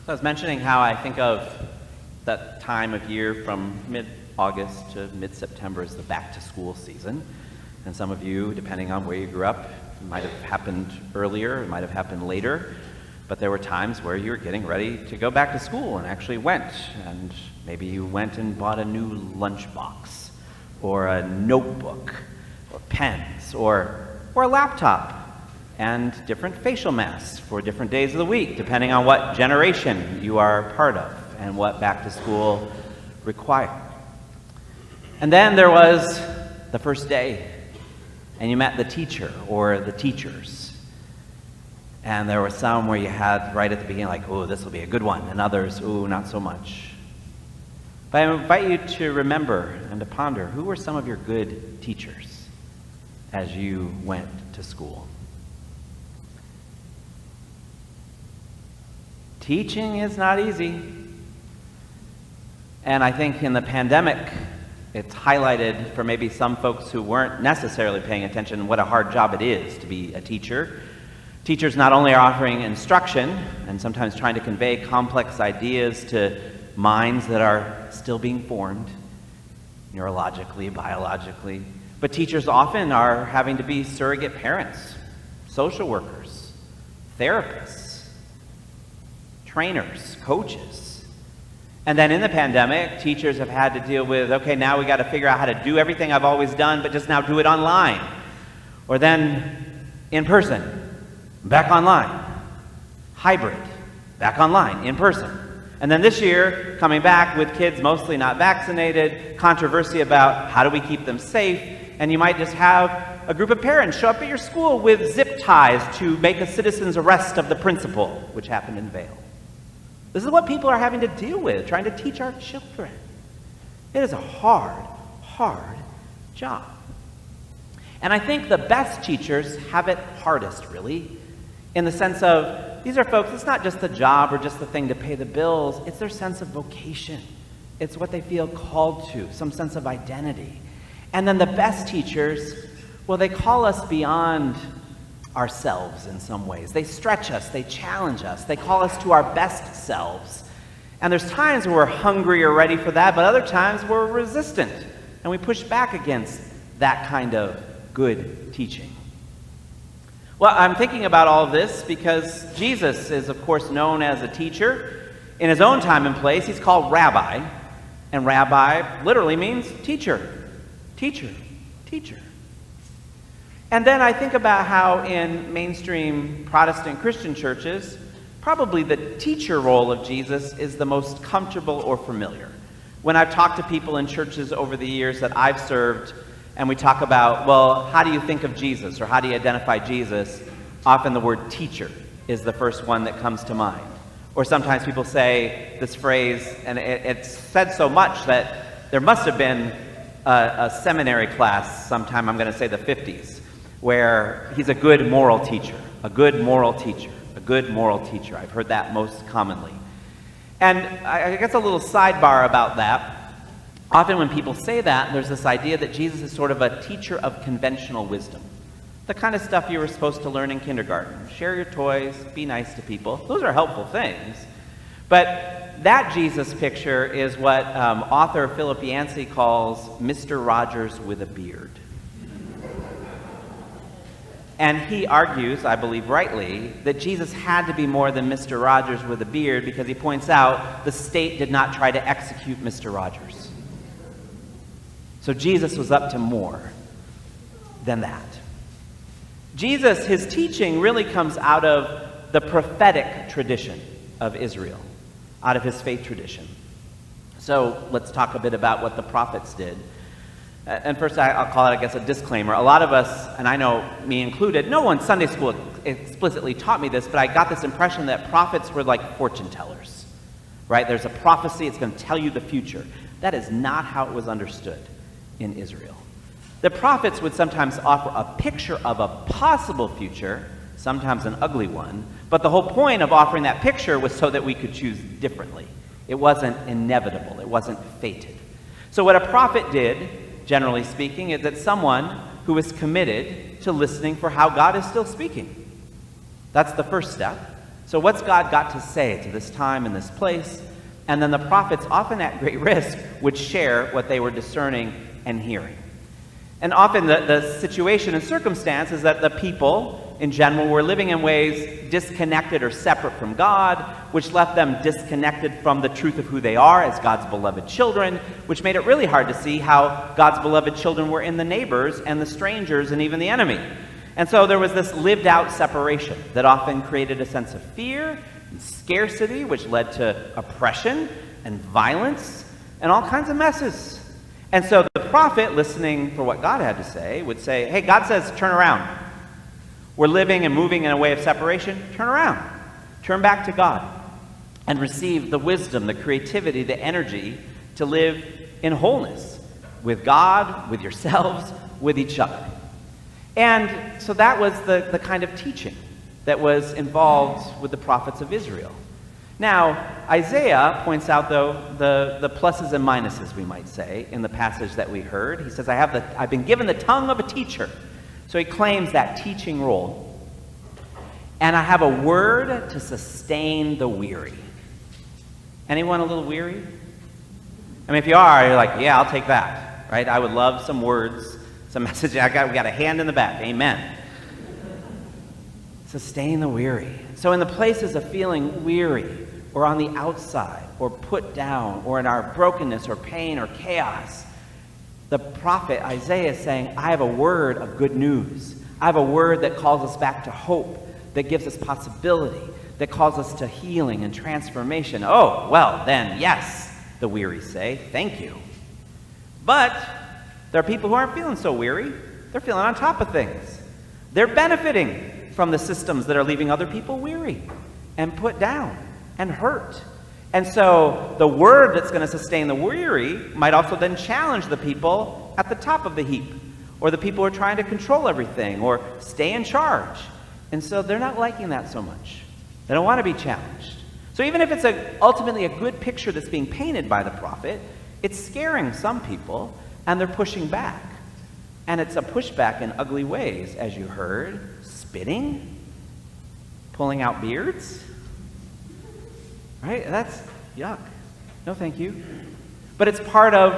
So I was mentioning how I think of that time of year from mid-August to mid-September as the back-to-school season. And some of you, depending on where you grew up, it might have happened earlier, it might have happened later, but there were times where you were getting ready to go back to school and actually went. And maybe you went and bought a new lunchbox, or a notebook, or pens, or a laptop, and different facial masks for different days of the week, depending on what generation you are part of and what back to school required. And then there was the first day, and you met the teacher or the teachers. And there were some where you had right at the beginning, like, oh, this will be a good one, and others, oh, not so much. But I invite you to remember and to ponder, who were some of your good teachers as you went to school? Teaching is not easy. And I think in the pandemic, it's highlighted for maybe some folks who weren't necessarily paying attention what a hard job it is to be a teacher. Teachers not only are offering instruction and sometimes trying to convey complex ideas to minds that are still being formed, neurologically, biologically, but teachers often are having to be surrogate parents, social workers, therapists, trainers, coaches. And then in the pandemic, teachers have had to deal with, okay, now we got to figure out how to do everything I've always done, but just now do it online. Or then in person, back online. Hybrid, back online, in person. And then this year, coming back with kids mostly not vaccinated, controversy about how do we keep them safe, and you might just have a group of parents show up at your school with zip ties to make a citizen's arrest of the principal, which happened in Vail. This is what people are having to deal with, trying to teach our children. It is a hard, hard job. And I think the best teachers have it hardest, really, in the sense of these are folks, it's not just the job or just the thing to pay the bills, it's their sense of vocation. It's what they feel called to, some sense of identity. And then the best teachers, well, they call us beyond ourselves in some ways. They stretch us, they challenge us, they call us to our best selves. And there's times where we're hungry or ready for that, but other times we're resistant and we push back against that kind of good teaching. Well, I'm thinking about all of this because Jesus is, of course, known as a teacher. In his own time and place, he's called rabbi, and rabbi literally means teacher, teacher, teacher. And then I think about how in mainstream Protestant Christian churches, probably the teacher role of Jesus is the most comfortable or familiar. When I've talked to people in churches over the years that I've served, and we talk about, well, how do you think of Jesus, or how do you identify Jesus? Often the word teacher is the first one that comes to mind. Or sometimes people say this phrase, and it's said so much that there must have been a seminary class sometime, I'm going to say the 50s, where he's a good moral teacher, a good moral teacher, a good moral teacher. I've heard that most commonly. And I guess a little sidebar about that. Often when people say that, there's this idea that Jesus is sort of a teacher of conventional wisdom. The kind of stuff you were supposed to learn in kindergarten. Share your toys, be nice to people. Those are helpful things. But that Jesus picture is what author Philip Yancey calls Mr. Rogers with a beard. And he argues, I believe rightly, that Jesus had to be more than Mr. Rogers with a beard because he points out the state did not try to execute Mr. Rogers. So Jesus was up to more than that. Jesus, his teaching really comes out of the prophetic tradition of Israel, out of his faith tradition. So let's talk a bit about what the prophets did. And first, I'll call it, I guess, a disclaimer. A lot of us, and I know me included, no one in Sunday school explicitly taught me this, but I got this impression that prophets were like fortune tellers, right? There's a prophecy, it's going to tell you the future. That is not how it was understood in Israel. The prophets would sometimes offer a picture of a possible future, sometimes an ugly one, but the whole point of offering that picture was so that we could choose differently. It wasn't inevitable, it wasn't fated. So what a prophet did, generally speaking, is that someone who is committed to listening for how God is still speaking. That's the first step. So what's God got to say to this time and this place? And then the prophets, often at great risk, would share what they were discerning and hearing. And often the situation and circumstance is that the people, in general, were living in ways disconnected or separate from God, which left them disconnected from the truth of who they are as God's beloved children, which made it really hard to see how God's beloved children were in the neighbors and the strangers and even the enemy. And so there was this lived-out separation that often created a sense of fear and scarcity, which led to oppression and violence and all kinds of messes. And so the prophet, listening for what God had to say, would say, hey, God says, turn around. We're living and moving in a way of separation. Turn around. Turn back to God and receive the wisdom, the creativity, the energy to live in wholeness with God, with yourselves, with each other. And so that was the kind of teaching that was involved with the prophets of Israel. Now, Isaiah points out, though, the pluses and minuses, we might say, in the passage that we heard. He says, I've been given the tongue of a teacher. So he claims that teaching role. And I have a word to sustain the weary. Anyone a little weary? I mean, if you are, you're like, yeah, I'll take that, right? I would love some words, some message. We got a hand in the back. Amen. Sustain the weary. So in the places of feeling weary, or on the outside, or put down, or in our brokenness, or pain, or chaos, the prophet Isaiah is saying, I have a word of good news. I have a word that calls us back to hope, that gives us possibility, that calls us to healing and transformation. Oh, well, then, yes, the weary say, thank you. But there are people who aren't feeling so weary. They're feeling on top of things. They're benefiting from the systems that are leaving other people weary and put down and hurt. And so the word that's going to sustain the weary might also then challenge the people at the top of the heap, or the people who are trying to control everything or stay in charge. And so they're not liking that so much. They don't want to be challenged. So even if it's ultimately a good picture that's being painted by the prophet, it's scaring some people, and they're pushing back. And it's a pushback in ugly ways, as you heard. Spitting, pulling out beards, right? That's yuck. No, thank you. But it's part of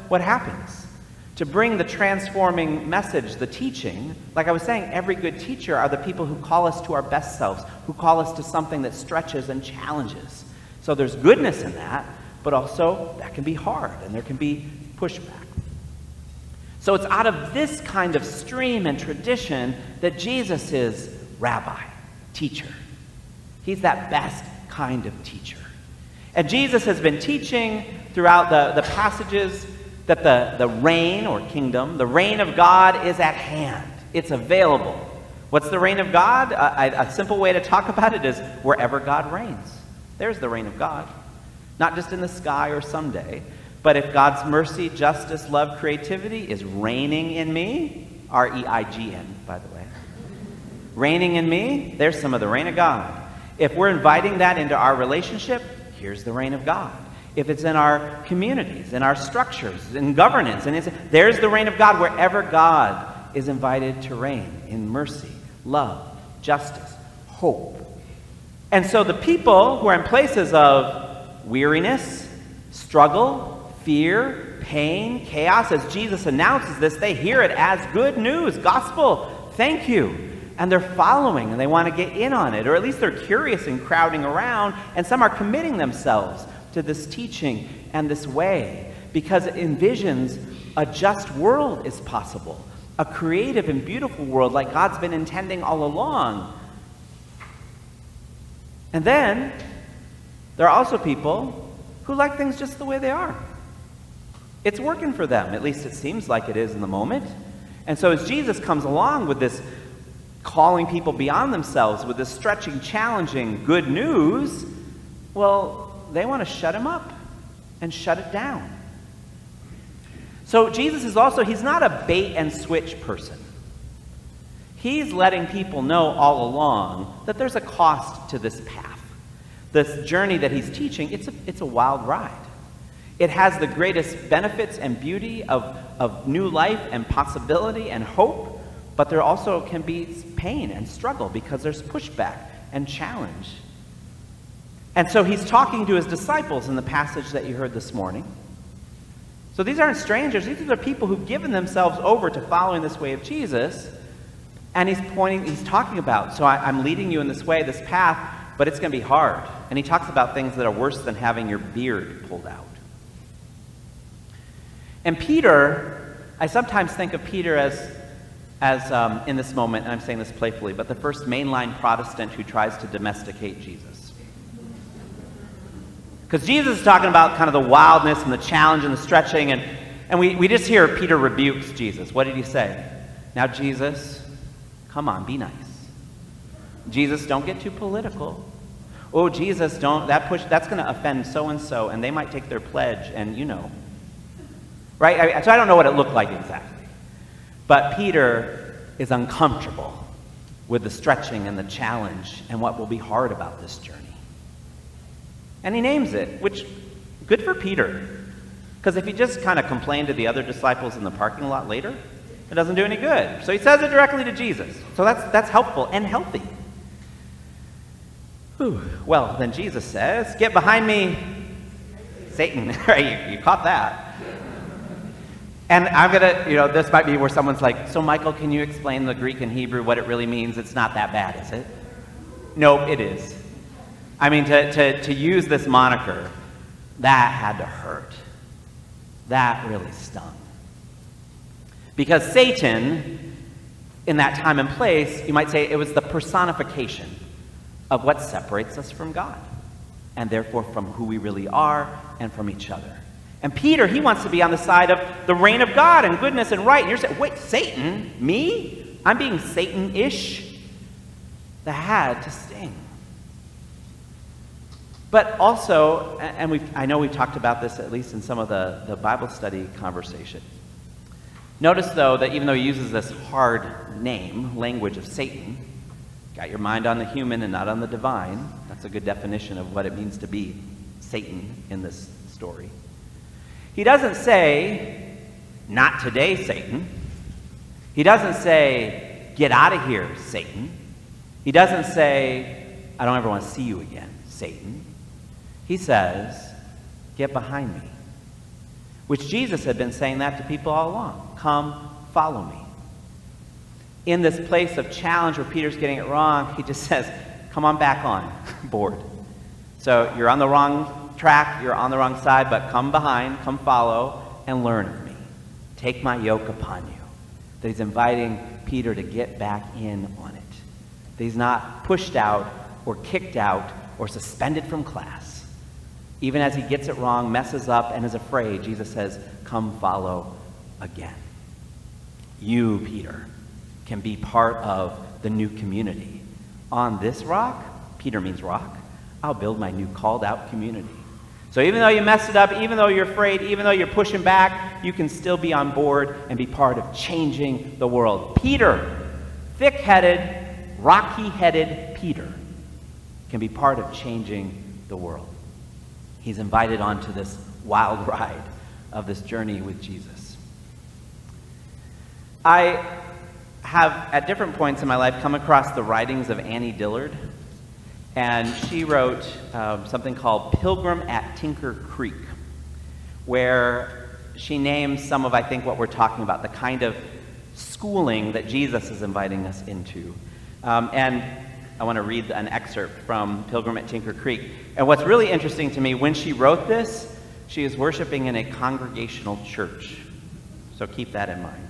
what happens. To bring the transforming message, the teaching, like I was saying, every good teacher are the people who call us to our best selves, who call us to something that stretches and challenges. So there's goodness in that, but also that can be hard, and there can be pushback. So it's out of this kind of stream and tradition that Jesus is rabbi, teacher. He's that best kind of teacher. And Jesus has been teaching throughout the passages that the reign or kingdom, the reign of God is at hand. It's available. What's the reign of God? A simple way to talk about it is wherever God reigns. There's the reign of God. Not just in the sky or someday, but if God's mercy, justice, love, creativity is reigning in me, R-E-I-G-N, by the way, reigning in me, there's some of the reign of God. If we're inviting that into our relationship, here's the reign of God. If it's in our communities, in our structures, in governance, and there's the reign of God wherever God is invited to reign in mercy, love, justice, hope. And so the people who are in places of weariness, struggle, fear, pain, chaos, as Jesus announces this, they hear it as good news, gospel, thank you. And they're following, and they want to get in on it, or at least they're curious and crowding around, and some are committing themselves to this teaching and this way, because it envisions a just world is possible, a creative and beautiful world like God's been intending all along. And then there are also people who like things just the way they are. It's working for them, at least it seems like it is in the moment. And so as Jesus comes along with this calling people beyond themselves, with this stretching, challenging good news, well, they want to shut him up and shut it down. So Jesus is also, he's not a bait and switch person. He's letting people know all along that there's a cost to this path. This journey that he's teaching, it's a wild ride. It has the greatest benefits and beauty of new life and possibility and hope, but there also can be pain and struggle because there's pushback and challenge And so he's talking to his disciples in the passage that you heard this morning. So these aren't strangers. These are the people who've given themselves over to following this way of Jesus. And he's talking about, so I'm leading you in this way, this path, but it's going to be hard. And he talks about things that are worse than having your beard pulled out. And Peter, I sometimes think of Peter as in this moment, and I'm saying this playfully, but the first mainline Protestant who tries to domesticate Jesus. Because Jesus is talking about kind of the wildness and the challenge and the stretching, and we just hear Peter rebukes Jesus. What did he say? Now, Jesus, come on, be nice. Jesus, don't get too political. Oh, Jesus, that's going to offend so-and-so, and they might take their pledge, and you know. Right? So I don't know what it looked like exactly. But Peter is uncomfortable with the stretching and the challenge and what will be hard about this journey. And he names it, which, good for Peter. Because if he just kind of complained to the other disciples in the parking lot later, it doesn't do any good. So he says it directly to Jesus. So that's helpful and healthy. Whew. Well, then Jesus says, get behind me, Satan. Right? You caught that. And I'm going to, this might be where someone's like, so Michael, can you explain the Greek and Hebrew, what it really means? It's not that bad, is it? No, it is. I mean, to use this moniker, that had to hurt. That really stung. Because Satan, in that time and place, you might say it was the personification of what separates us from God, and therefore from who we really are and from each other. And Peter, he wants to be on the side of the reign of God and goodness and right. And you're saying, wait, Satan? Me? I'm being Satan-ish? That had to sting. But also, and I know we've talked about this at least in some of the Bible study conversation. Notice, though, that even though he uses this hard name, language of Satan, got your mind on the human and not on the divine. That's a good definition of what it means to be Satan in this story. He doesn't say, not today, Satan. He doesn't say, get out of here, Satan. He doesn't say, I don't ever want to see you again, Satan. He says, get behind me. Which Jesus had been saying that to people all along. Come, follow me. In this place of challenge where Peter's getting it wrong, he just says, come on back on board. So you're on the wrong track, you're on the wrong side, but come behind, come follow, and learn of me. Take my yoke upon you. That he's inviting Peter to get back in on it. That he's not pushed out or kicked out or suspended from class. Even as he gets it wrong, messes up, and is afraid, Jesus says, come follow again. You, Peter, can be part of the new community. On this rock, Peter means rock, I'll build my new called out community. So even though you messed it up, even though you're afraid, even though you're pushing back, you can still be on board and be part of changing the world. Peter, thick-headed, rocky-headed Peter, can be part of changing the world. He's invited onto this wild ride of this journey with Jesus. I have, at different points in my life, come across the writings of Annie Dillard. And she wrote something called Pilgrim at Tinker Creek, where she names some of, I think, what we're talking about, the kind of schooling that Jesus is inviting us into. And I want to read an excerpt from Pilgrim at Tinker Creek. And what's really interesting to me, when she wrote this, she is worshiping in a congregational church. So keep that in mind.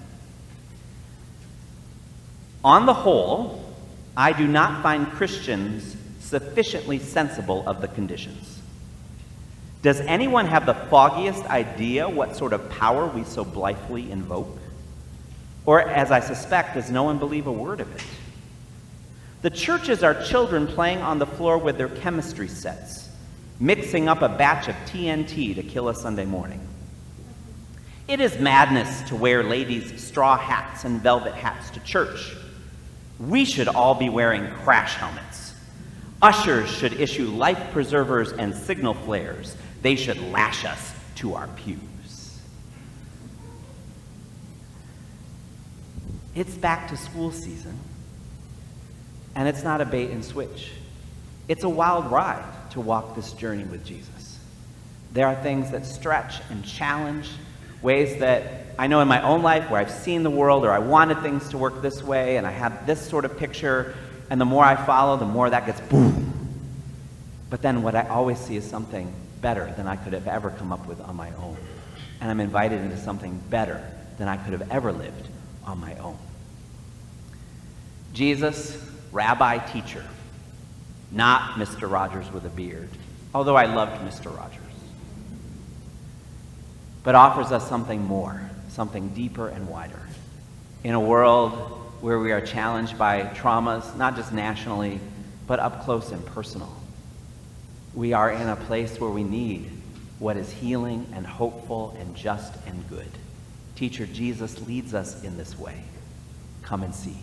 On the whole, I do not find Christians sufficiently sensible of the conditions. Does anyone have the foggiest idea what sort of power we so blithely invoke? Or, as I suspect, does no one believe a word of it? The churches are children playing on the floor with their chemistry sets, mixing up a batch of TNT to kill a Sunday morning. It is madness to wear ladies' straw hats and velvet hats to church. We should all be wearing crash helmets. Ushers should issue life preservers and signal flares. They should lash us to our pews. It's back to school season, and it's not a bait and switch. It's a wild ride to walk this journey with Jesus. There are things that stretch and challenge, ways that I know in my own life where I've seen the world, or I wanted things to work this way, and I have this sort of picture, and the more I follow, the more that gets boom. But then what I always see is something better than I could have ever come up with on my own. And I'm invited into something better than I could have ever lived on my own. Jesus, rabbi, teacher, not Mr. Rogers with a beard, although I loved Mr. Rogers, but offers us something more, something deeper and wider. In a world where we are challenged by traumas, not just nationally, but up close and personal, we are in a place where we need what is healing and hopeful and just and good. Teacher Jesus leads us in this way. Come and see.